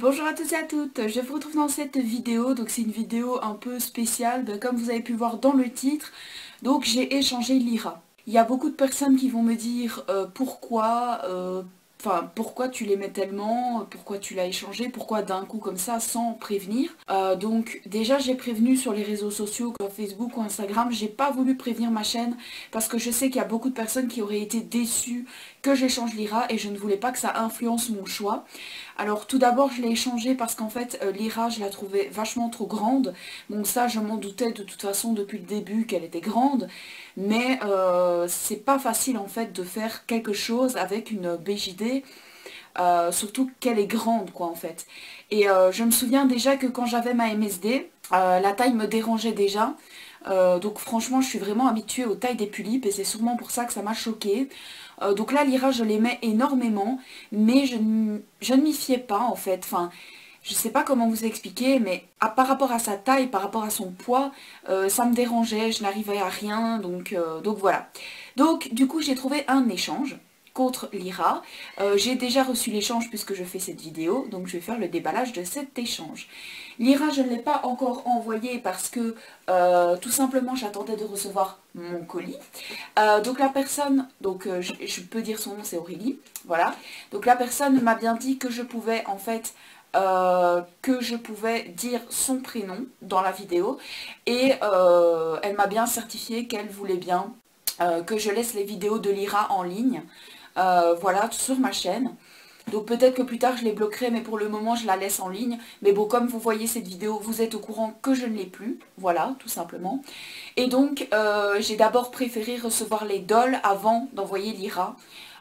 Bonjour à tous et à toutes, je vous retrouve dans cette vidéo, donc c'est une vidéo un peu spéciale, comme vous avez pu voir dans le titre, donc j'ai échangé Lyra. Il y a beaucoup de personnes qui vont me dire pourquoi tu l'aimais tellement, pourquoi tu l'as échangé, pourquoi d'un coup comme ça sans prévenir. Donc déjà j'ai prévenu sur les réseaux sociaux comme Facebook ou Instagram, j'ai pas voulu prévenir ma chaîne parce que je sais qu'il y a beaucoup de personnes qui auraient été déçues que j'échange Lyra et je ne voulais pas que ça influence mon choix. Alors tout d'abord je l'ai échangé parce qu'en fait Lyra je la trouvais vachement trop grande. Bon ça je m'en doutais de toute façon depuis le début qu'elle était grande. Mais c'est pas facile en fait de faire quelque chose avec une BJD. Surtout qu'elle est grande quoi en fait. Et je me souviens déjà que quand j'avais ma MSD, la taille me dérangeait déjà. Donc franchement je suis vraiment habituée aux tailles des tulipes et c'est sûrement pour ça que ça m'a choquée. Donc là Lyra je l'aimais énormément mais je ne m'y fiais pas en fait. Enfin, je sais pas comment vous expliquer mais par rapport à sa taille, par rapport à son poids, ça me dérangeait, je n'arrivais à rien donc voilà. Donc du coup j'ai trouvé un échange contre Lyra. J'ai déjà reçu l'échange puisque je fais cette vidéo, donc je vais faire le déballage de cet échange. Lyra, je ne l'ai pas encore envoyé parce que tout simplement j'attendais de recevoir mon colis. Donc la personne, je peux dire son nom, c'est Aurélie, voilà. Donc la personne m'a bien dit que je pouvais en fait dire son prénom dans la vidéo et elle m'a bien certifié qu'elle voulait bien que je laisse les vidéos de Lyra en ligne. Voilà, sur ma chaîne. Donc peut-être que plus tard je les bloquerai, mais pour le moment je la laisse en ligne. Mais bon, comme vous voyez cette vidéo, vous êtes au courant que je ne l'ai plus. Voilà, tout simplement. Et donc j'ai d'abord préféré recevoir les dolls avant d'envoyer Lyra.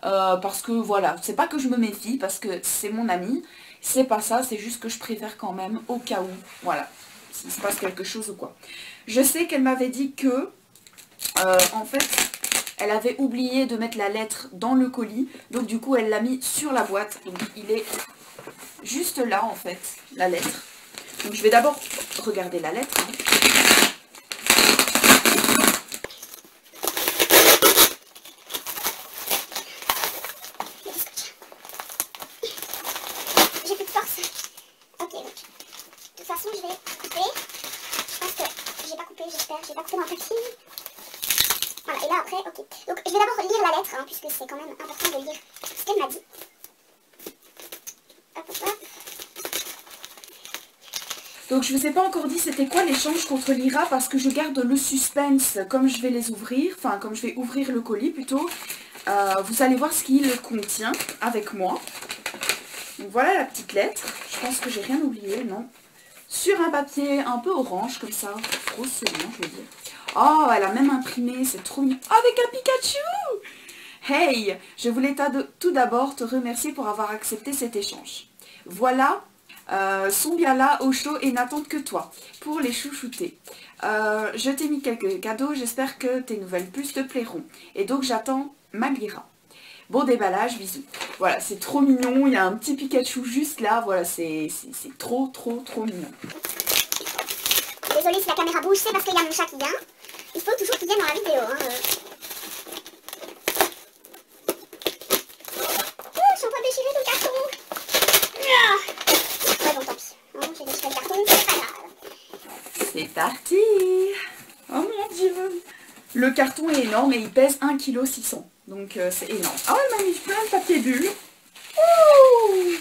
Parce que voilà, c'est pas que je me méfie, parce que c'est mon amie. C'est pas ça, c'est juste que je préfère quand même, au cas où, voilà, s'il se passe quelque chose ou quoi. Je sais qu'elle m'avait dit que, en fait, elle avait oublié de mettre la lettre dans le colis, donc du coup elle l'a mis sur la boîte. Donc il est juste là en fait, la lettre. Donc je vais d'abord regarder la lettre. J'ai plus de force. Ok, donc de toute façon je vais couper. Je pense que j'ai pas coupé, j'espère. J'ai pas coupé dans le papier. Voilà, et là après, ok. Donc je vais d'abord lire la lettre, puisque c'est quand même important de lire ce qu'elle m'a dit. Hop, hop, hop. Donc je ne vous ai pas encore dit c'était quoi l'échange contre Lyra parce que je garde le suspense comme je vais les ouvrir, enfin comme je vais ouvrir le colis plutôt. Vous allez voir ce qu'il contient avec moi. Donc voilà la petite lettre. Je pense que j'ai rien oublié, non. Sur un papier un peu orange comme ça, rose seulement je veux dire. Oh, elle a même imprimé, c'est trop mignon. Avec un Pikachu! Hey, je voulais tout d'abord te remercier pour avoir accepté cet échange. Voilà, sont bien là au chaud et n'attendent que toi pour les chouchouter. Je t'ai mis quelques cadeaux, j'espère que tes nouvelles puces te plairont. Et donc j'attends ma Lyra. Bon déballage, bisous. Voilà, c'est trop mignon, il y a un petit Pikachu juste là, voilà, c'est trop mignon. Désolée si la caméra bouge, c'est parce qu'il y a mon chat qui vient. Il faut toujours qu'il vienne dans la vidéo. Je suis en train de déchirer le carton. Ouais, bon, tant pis. J'ai déchiré le carton, c'est pas grave. C'est parti. Oh mon dieu. Le carton est énorme et il pèse 1,6 kg. Donc c'est énorme. Oh, elle m'a mis plein de papier bulle. Ouh.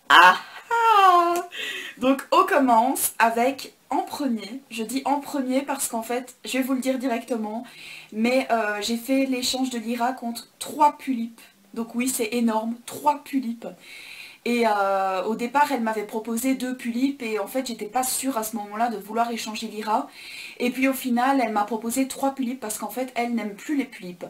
Ah ah. Donc on commence avec en premier. Je dis en premier parce qu'en fait, je vais vous le dire directement, mais j'ai fait l'échange de Lyra contre 3 tulipes. Donc oui, c'est énorme, 3 tulipes. Et au départ, elle m'avait proposé 2 tulipes et en fait, j'étais pas sûre à ce moment-là de vouloir échanger Lyra. Et puis au final, elle m'a proposé 3 tulipes parce qu'en fait, elle n'aime plus les tulipes.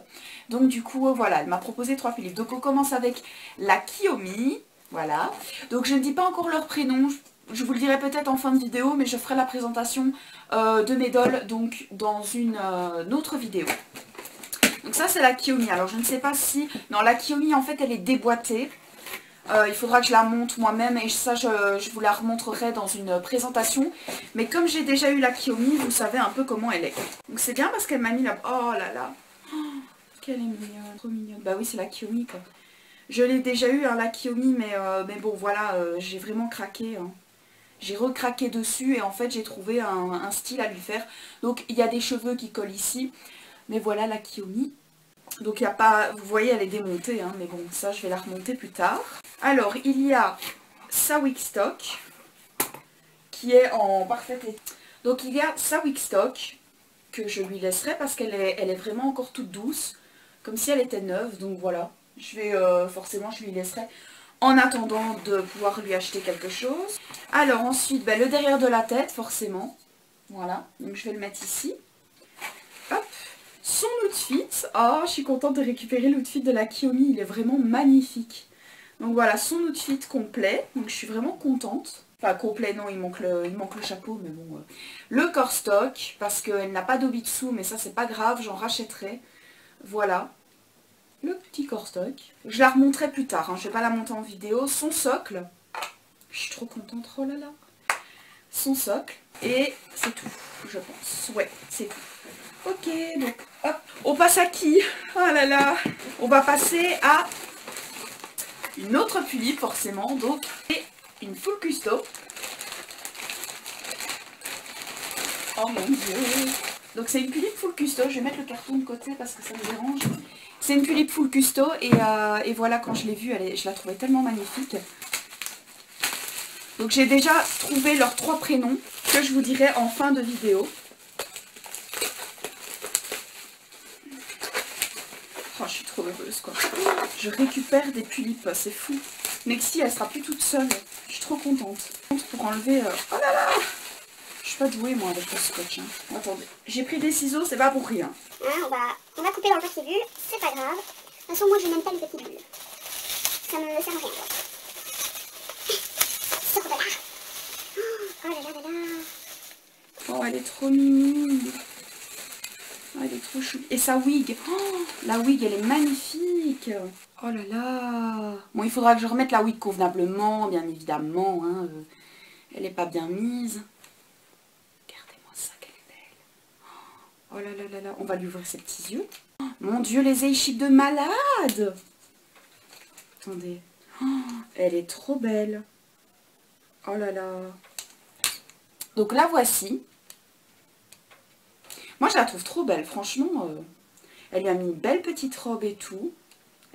Donc du coup, voilà, elle m'a proposé 3 tulipes. Donc on commence avec la Kiyomi, voilà. Donc je ne dis pas encore leur prénom, je vous le dirai peut-être en fin de vidéo, mais je ferai la présentation de mes dolls donc dans une autre vidéo. Donc ça c'est la Kiyomi. Alors je ne sais pas si... Non, la Kiyomi en fait elle est déboîtée. Il faudra que je la monte moi-même et ça je vous la remontrerai dans une présentation. Mais comme j'ai déjà eu la Kiyomi, vous savez un peu comment elle est. Donc c'est bien parce qu'elle m'a mis la... Oh là là, oh, qu'elle est mignonne, trop mignonne. Bah oui, c'est la Kiyomi quoi. Je l'ai déjà eu, hein, la Kiyomi, mais bon, voilà, j'ai vraiment craqué. Hein. J'ai recraqué dessus et en fait, j'ai trouvé un style à lui faire. Donc, il y a des cheveux qui collent ici. Mais voilà la Kiyomi. Donc, il n'y a pas... Vous voyez, elle est démontée, hein, mais bon, ça, je vais la remonter plus tard. Alors, il y a sa Wickstock, qui est en parfait état. Donc, il y a sa Wickstock, que je lui laisserai parce qu'elle est vraiment encore toute douce. Comme si elle était neuve, donc voilà. Je vais, forcément, je lui laisserai en attendant de pouvoir lui acheter quelque chose. Alors ensuite, ben, le derrière de la tête, forcément. Voilà, donc je vais le mettre ici. Hop. Son outfit. Oh, je suis contente de récupérer l'outfit de la Kiyomi, il est vraiment magnifique. Donc voilà, son outfit complet, donc je suis vraiment contente. Enfin, complet, non, il manque le chapeau, mais bon. Le corps stock, parce qu'elle n'a pas d'obitsu, mais ça, c'est pas grave, j'en rachèterai. Voilà. Le petit corps stock. Je la remonterai plus tard, hein, je vais pas la monter en vidéo. Son socle. Je suis trop contente, oh là là. Son socle. Et c'est tout, je pense. Ouais, c'est tout. Ok, donc hop. On passe à qui? Oh là là. On va passer à une autre pulipe, forcément. Donc, et une full custo. Oh mon dieu. Donc c'est une pulipe full custo. Je vais mettre le carton de côté parce que ça me dérange. C'est une pulipe full custo et voilà, quand je l'ai vue, je la trouvais tellement magnifique. Donc j'ai déjà trouvé leurs 3 prénoms que je vous dirai en fin de vidéo. Oh, je suis trop heureuse quoi. Je récupère des tulipes, c'est fou. Nexi, elle sera plus toute seule. Je suis trop contente. Pour enlever... Oh là là! Je suis pas douée moi avec le scotch. Hein. Attendez, j'ai pris des ciseaux, c'est pas pour rien. Hein, on va couper dans le petit bulle, c'est pas grave. De toute façon, moi je n'aime pas les petits bulles. Ça me sert à rien. Sors de là. Oh là là là là. Oh, elle est trop mimi. Oh, elle est trop chou. Et sa wig. Oh, la wig, elle est magnifique. Oh là là. Bon, il faudra que je remette la wig convenablement, bien évidemment. Hein. Elle n'est pas bien mise. Regardez-moi ça, qu'elle est belle. Oh là là là là. On va lui ouvrir ses petits yeux. Oh, mon Dieu, les échips de malade. Attendez. Oh, elle est trop belle. Oh là là. Donc la voici. Moi, je la trouve trop belle, franchement. Elle lui a mis une belle petite robe et tout.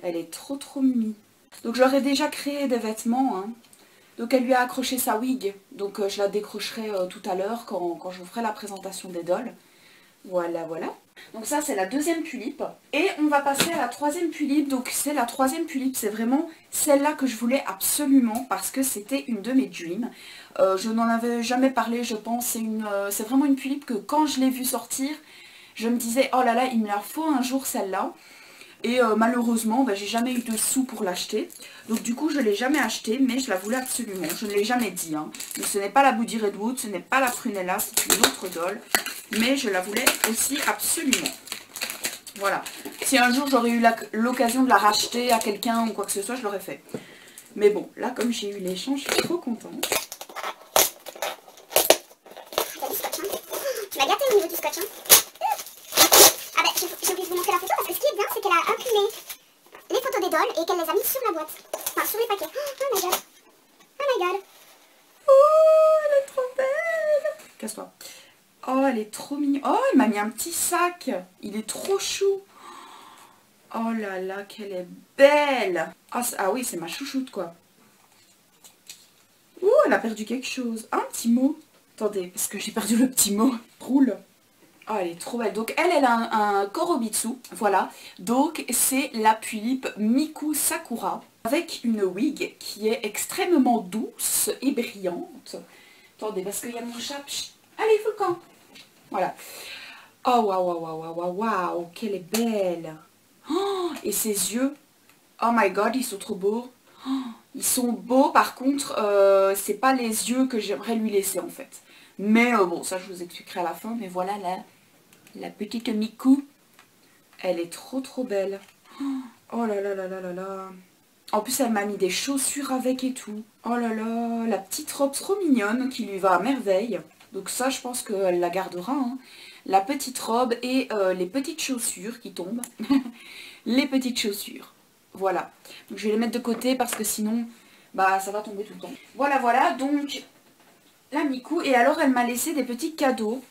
Elle est trop trop mimi. Donc, j'aurais déjà créé des vêtements. Hein. Donc, elle lui a accroché sa wig. Donc, je la décrocherai tout à l'heure quand je vous ferai la présentation des dolls. Voilà, voilà. Donc ça, c'est la deuxième tulipe. Et on va passer à la troisième tulipe. Donc, c'est la troisième tulipe. C'est vraiment celle-là que je voulais absolument parce que c'était une de mes dreams. Je n'en avais jamais parlé, je pense. C'est vraiment une tulipe que quand je l'ai vue sortir, je me disais, oh là là, il me la faut un jour celle-là. Et malheureusement, ben, j'ai jamais eu de sous pour l'acheter. Donc du coup, je ne l'ai jamais achetée, mais je la voulais absolument. Je ne l'ai jamais dit. Hein. Donc, ce n'est pas la Bouddie Redwood, ce n'est pas la Prunella, c'est une autre doll. Mais je la voulais aussi absolument. Voilà. Si un jour j'aurais eu l'occasion de la racheter à quelqu'un ou quoi que ce soit, je l'aurais fait. Mais bon, là, comme j'ai eu l'échange, je suis trop contente. Tu m'as gâté au niveau du scotch, hein. Ah ben, j'ai oublié de vous montrer la photo parce que ce qui est bien, c'est qu'elle a imprimé les photos des dolls et qu'elle les a mises sur la boîte. Enfin, sur les paquets. Oh my god. Oh my god. Oh, elle est trop belle. Casse-toi. Oh, elle est trop mignonne. Oh, elle m'a mis un petit sac. Il est trop chou. Oh là là, qu'elle est belle. Ah oui, c'est ma chouchoute, quoi. Ouh, elle a perdu quelque chose. Un petit mot. Attendez, parce que j'ai perdu le petit mot. Roule. Oh, elle est trop belle. Donc, elle a un Korobitsu. Voilà. Donc, c'est la tulipe Miku Sakura. Avec une wig qui est extrêmement douce et brillante. Attendez, parce qu'il y a mon chat. Allez, il faut le camp. Voilà. Oh, waouh, waouh, waouh, waouh, waouh, qu'elle est belle. Oh, et ses yeux. Oh my god, ils sont trop beaux. Oh, ils sont beaux, par contre, c'est pas les yeux que j'aimerais lui laisser, en fait. Mais bon, ça, je vous expliquerai à la fin. Mais voilà, la petite Miku. Elle est trop, trop belle. Oh là là là là là là. En plus, elle m'a mis des chaussures avec et tout. Oh là là, la petite robe trop mignonne qui lui va à merveille. Donc ça, je pense qu'elle la gardera. Hein. La petite robe et les petites chaussures qui tombent. Les petites chaussures. Voilà. Donc je vais les mettre de côté parce que sinon, bah ça va tomber tout le temps. Voilà, voilà, donc la Miku. Et alors elle m'a laissé des petits cadeaux.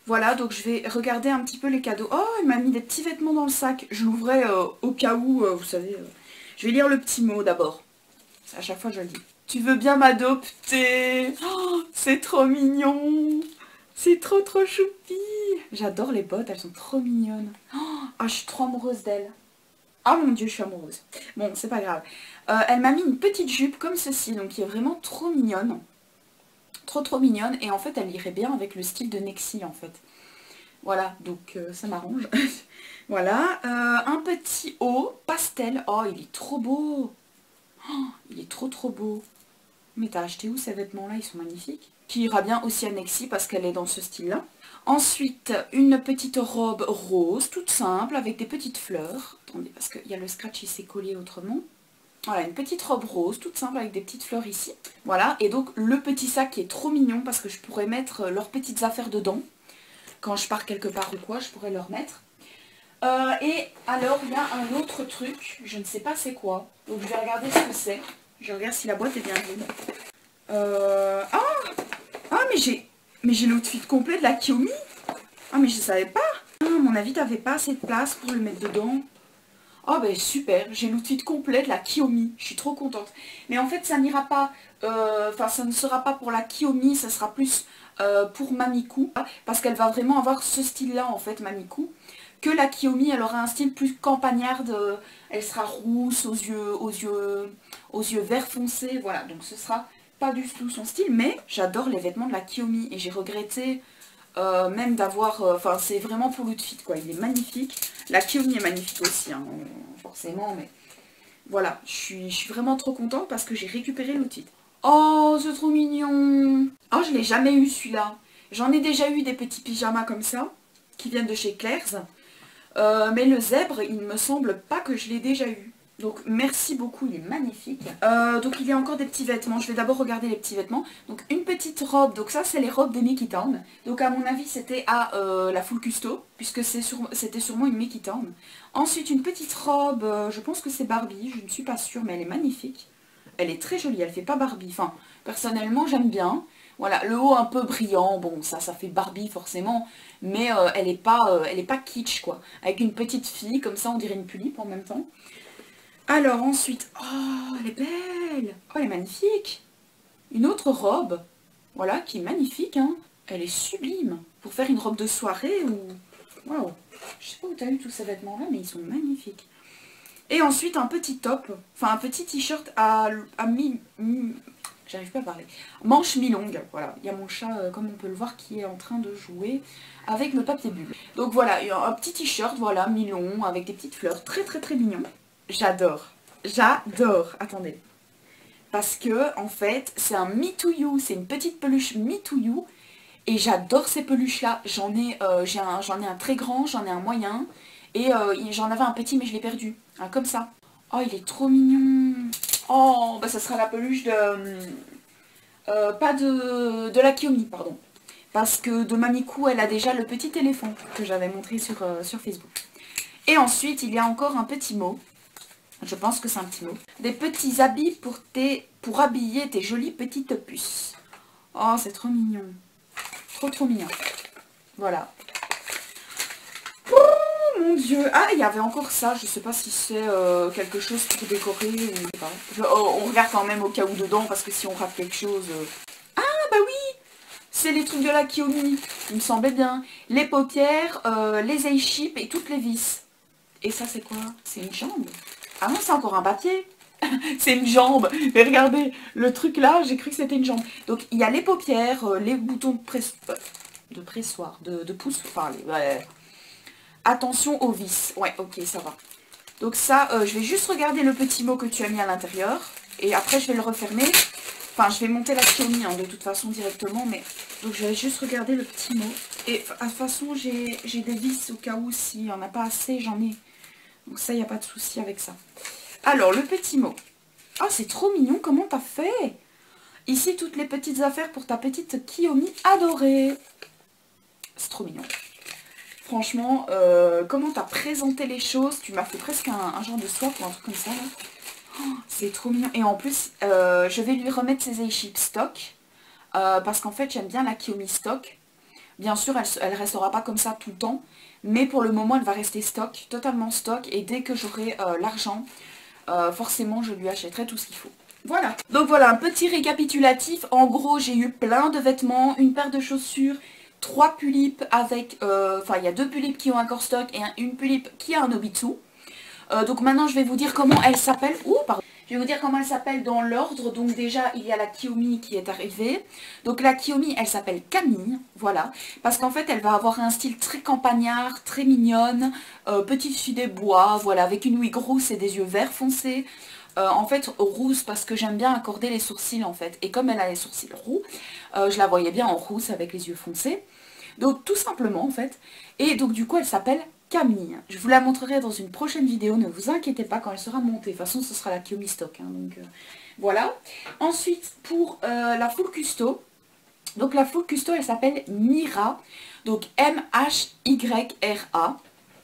Voilà, donc je vais regarder un petit peu les cadeaux. Oh, elle m'a mis des petits vêtements dans le sac. Je l'ouvrais au cas où, vous savez. Je vais lire le petit mot d'abord. À chaque fois je le dis. Tu veux bien m'adopter? Oh, c'est trop mignon. C'est trop trop choupi. J'adore les bottes, elles sont trop mignonnes. Oh, ah, je suis trop amoureuse d'elles. Ah mon dieu, je suis amoureuse. Bon, c'est pas grave. Elle m'a mis une petite jupe comme ceci, donc qui est vraiment trop mignonne. Trop trop mignonne. Et en fait, elle irait bien avec le style de Nexi en fait. Voilà, donc ça m'arrange. Voilà, un petit haut pastel. Oh, il est trop beau. Oh, il est trop trop beau. Mais t'as acheté où ces vêtements-là? Ils sont magnifiques. Qui ira bien aussi à Nexi parce qu'elle est dans ce style-là. Ensuite, une petite robe rose, toute simple, avec des petites fleurs. Attendez, parce qu'il y a le scratch, il s'est collé autrement. Voilà, une petite robe rose, toute simple, avec des petites fleurs ici. Voilà, et donc le petit sac qui est trop mignon, parce que je pourrais mettre leurs petites affaires dedans. Quand je pars quelque part ou quoi, je pourrais leur mettre. Et alors, il y a un autre truc, je ne sais pas c'est quoi. Donc je vais regarder ce que c'est. Je regarde si la boîte est bien vide. Mais j'ai l'outfit complet de la Kiyomi. Ah, mais je savais pas. Ah, à mon avis, t'avais pas assez de place pour le mettre dedans. Oh, ben super, j'ai l'outfit complet de la Kiyomi. Je suis trop contente. Mais en fait, ça n'ira pas... Enfin, ça ne sera pas pour la Kiyomi, ça sera plus pour Mamiku. Parce qu'elle va vraiment avoir ce style-là, en fait, Mamiku. Que la Kiyomi, elle aura un style plus campagnarde. Elle sera rousse, aux yeux vert foncé. Voilà, donc ce sera pas du tout son style. Mais j'adore les vêtements de la Kiyomi. Et j'ai regretté même d'avoir... Enfin, c'est vraiment pour l'outfit, quoi. Il est magnifique. La Kiyomi est magnifique aussi, hein, forcément. Mais voilà, je suis vraiment trop contente parce que j'ai récupéré l'outfit. Oh, c'est trop mignon. Oh, je l'ai jamais eu celui-là. J'en ai déjà eu des petits pyjamas comme ça, qui viennent de chez Claire's. Mais le zèbre, il me semble pas que je l'ai déjà eu. Donc merci beaucoup, il est magnifique. Donc il y a encore des petits vêtements. Je vais d'abord regarder les petits vêtements. Donc une petite robe, donc ça c'est les robes des Mickey Town. Donc à mon avis c'était à la Full Custo, puisque c'était sûrement une Mickey Town. Ensuite une petite robe, je pense que c'est Barbie, je ne suis pas sûre, mais elle est magnifique. Elle est très jolie, elle fait pas Barbie. Enfin, personnellement j'aime bien. Voilà, le haut un peu brillant, bon ça fait Barbie forcément, mais elle est pas kitsch quoi. Avec une petite fille, comme ça on dirait une tulipe en même temps. Alors ensuite, oh elle est belle, oh elle est magnifique. Une autre robe, voilà, qui est magnifique, hein. Elle est sublime. Pour faire une robe de soirée ou... Waouh, je sais pas où tu as eu tous ces vêtements là, mais ils sont magnifiques. Et ensuite un petit top, enfin un petit t-shirt à j'arrive pas à parler. Manche mi-longue, voilà. Il y a mon chat, comme on peut le voir, qui est en train de jouer avec le papier bulle. Donc voilà, un petit t-shirt, voilà, mi-long, avec des petites fleurs, très très très mignon. J'adore, j'adore. Attendez. Parce que, en fait, c'est un Me To You, c'est une petite peluche Me To You. Et j'adore ces peluches-là. J'en ai un très grand, j'en ai un moyen. Et j'en avais un petit, mais je l'ai perdu. Ah, comme ça. Oh, il est trop mignon. Oh, bah ça sera la peluche de... pas de la Kiyomi, pardon. Parce que de Mamiku, elle a déjà le petit éléphant que j'avais montré sur Facebook. Et ensuite, il y a encore un petit mot. Je pense que c'est un petit mot. Des petits habits pour habiller tes jolies petites puces. Oh, c'est trop mignon. Trop trop mignon. Voilà. Mon dieu. Ah, il y avait encore ça. Je sais pas si c'est quelque chose pour décorer ou je sais pas. On regarde quand même au cas où dedans parce que si on rate quelque chose... Ah bah oui, c'est les trucs de la Kiyomi. Il me semblait bien. Les paupières, les eye chips et toutes les vis. Et ça c'est quoi? C'est une jambe? Ah non, c'est encore un papier. C'est une jambe. Mais regardez, le truc là, j'ai cru que c'était une jambe. Donc il y a les paupières, les boutons de pressoir, de pouce. Enfin, ouais. Attention aux vis. Ouais, ok, ça va. Donc ça, je vais juste regarder le petit mot que tu as mis à l'intérieur. Et après, je vais le refermer. Enfin, je vais monter la Kiyomi, hein, de toute façon, directement. Mais donc, je vais juste regarder le petit mot. Et de toute façon, j'ai des vis au cas où, s'il n'y en a pas assez, j'en ai. Donc ça, il n'y a pas de souci avec ça. Alors, le petit mot. Oh, c'est trop mignon. Comment t'as fait? Ici, toutes les petites affaires pour ta petite Kiyomi adorée. C'est trop mignon. franchement, comment t'as présenté les choses, tu m'as fait presque un genre de swap ou un truc comme ça là. Oh, c'est trop mignon. Et en plus, je vais lui remettre ses A-Ship stock. Parce qu'en fait, j'aime bien la Kiyomi stock. Bien sûr, elle restera pas comme ça tout le temps. Mais pour le moment, elle va rester stock, totalement stock. Et dès que j'aurai l'argent, forcément, je lui achèterai tout ce qu'il faut. Voilà. Donc voilà, un petit récapitulatif. En gros, j'ai eu plein de vêtements, une paire de chaussures, 3 pulipes avec... Enfin, il y a 2 pulipes qui ont un corps stock et une pulipe qui a un Obitsu. Donc maintenant, je vais vous dire comment elle s'appelle. Ouh, pardon. Je vais vous dire comment elle s'appelle dans l'ordre. Donc déjà, il y a la Kiyomi qui est arrivée. Donc la Kiyomi, elle s'appelle Camille, voilà. Parce qu'en fait, elle va avoir un style très campagnard, très mignonne, petite fille des bois, voilà, avec une wig rousse et des yeux verts foncés. En fait, rousse parce que j'aime bien accorder les sourcils en fait. Et comme elle a les sourcils roux, je la voyais bien en rousse avec les yeux foncés. Donc tout simplement en fait. Et donc du coup, elle s'appelle Camille. Je vous la montrerai dans une prochaine vidéo, ne vous inquiétez pas quand elle sera montée. De toute façon, ce sera la Kiyomi stock. Hein, donc voilà. Ensuite, pour la full custo. Donc la full custo, elle s'appelle Myra. Donc M-H-Y-R-A.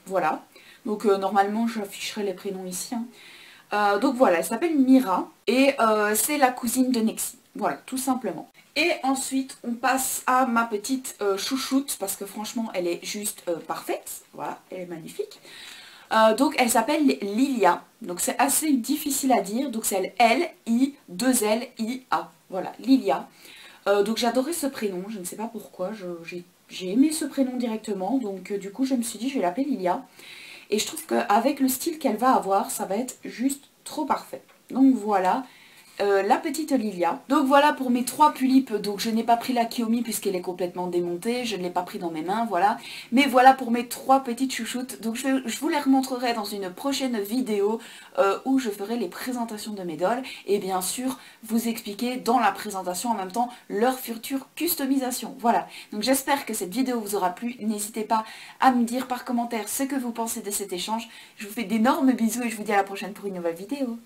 Voilà. Donc normalement, j'afficherai les prénoms ici. Hein. Donc voilà, elle s'appelle Myra. Et c'est la cousine de Nexi. Voilà, tout simplement. Et ensuite, on passe à ma petite chouchoute, parce que franchement, elle est juste parfaite. Voilà, elle est magnifique. Donc, elle s'appelle Lilia. Donc, c'est assez difficile à dire. Donc, c'est L-I-2-L-I-A. Voilà, Lilia. Donc, j'adorais ce prénom. Je ne sais pas pourquoi. J'ai aimé ce prénom directement. Donc, du coup, je me suis dit, je vais l'appeler Lilia. Et je trouve qu'avec le style qu'elle va avoir, ça va être juste trop parfait. Donc, voilà. La petite Lilia. Donc voilà pour mes 3 pulipes. Donc je n'ai pas pris la Kiyomi puisqu'elle est complètement démontée. Je ne l'ai pas pris dans mes mains, voilà. Mais voilà pour mes 3 petites chouchoutes. Donc je vous les remontrerai dans une prochaine vidéo où je ferai les présentations de mes dolls. Et bien sûr, vous expliquer dans la présentation en même temps leur future customisation. Voilà. Donc j'espère que cette vidéo vous aura plu. N'hésitez pas à me dire par commentaire ce que vous pensez de cet échange. Je vous fais d'énormes bisous et je vous dis à la prochaine pour une nouvelle vidéo.